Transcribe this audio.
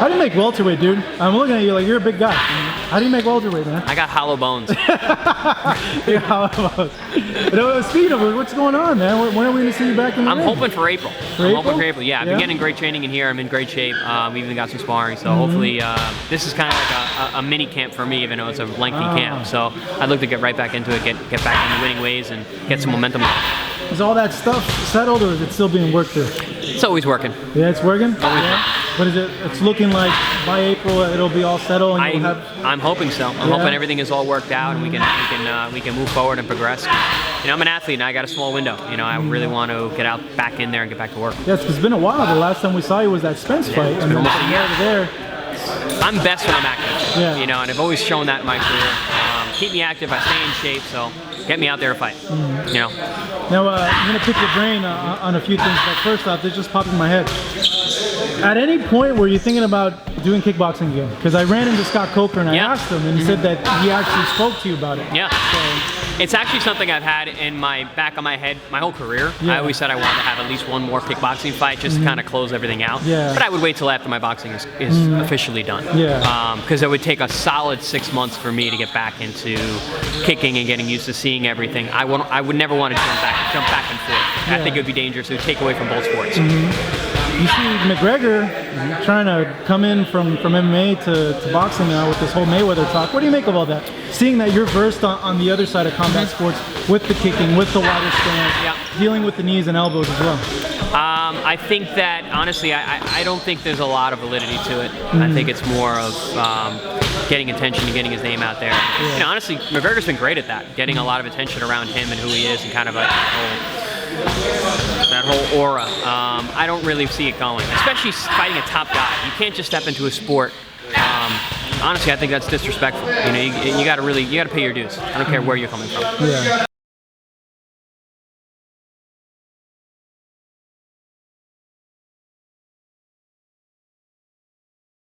How do you make welterweight, dude? I'm looking at you like you're a big guy. How do you make welterweight, man? I got hollow bones. Yeah, hollow bones. Speaking of it, what's going on, man? When are we going to see you back in the ring? I'm hoping for April. Hoping for April. Yeah, I've been getting great training in here. I'm in great shape. We even got some sparring. So hopefully, this is kind of like a mini camp for me, even though it's a lengthy camp. So I'd look to get right back into it, get back into winning ways, and get some momentum. Is all that stuff settled, or is it still being worked through? It's always working. Yeah, it's working? Yeah. What is it? It's looking like by April it'll be all settled and you'll have... I'm hoping so. I'm hoping everything is all worked out and we can move forward and progress. You know, I'm an athlete and I got a small window. You know, I really want to get out back in there and get back to work. Yes, because it's been a while. The last time we saw you was that Spence fight. It's been almost a year. There. I'm best when I'm active. Yeah. You know, and I've always shown that in my career. Keep me active. I stay in shape. So get me out there to fight. You know. Now, I'm going to pick your brain on a few things, but first off, this just popped in my head. At any point were you thinking about doing kickboxing again? Because I ran into Scott Coker and I asked him, and he said that he actually spoke to you about it. Yeah. So, it's actually something I've had in my back of my head my whole career. I always said I wanted to have at least one more kickboxing fight just to kind of close everything out. Yeah. But I would wait till after my boxing is officially done. Yeah. Because it would take a solid 6 months for me to get back into kicking and getting used to seeing everything. I would never want to jump back and forth. I think it would be dangerous. It would take away from both sports. You see McGregor trying to come in from MMA to boxing now with this whole Mayweather talk. What do you make of all that? Seeing that you're versed on the other side of combat sports with the kicking, with the wider stance, dealing with the knees and elbows as well. I think that, honestly, I don't think there's a lot of validity to it. I think it's more of getting attention and getting his name out there. You know, honestly, McGregor's been great at that, getting a lot of attention around him and who he is and kind of like that whole aura. I don't really see it going, especially fighting a top guy. You can't just step into a sport. Honestly, I think that's disrespectful. You know, you got to pay your dues. I don't care where you're coming from. Yeah.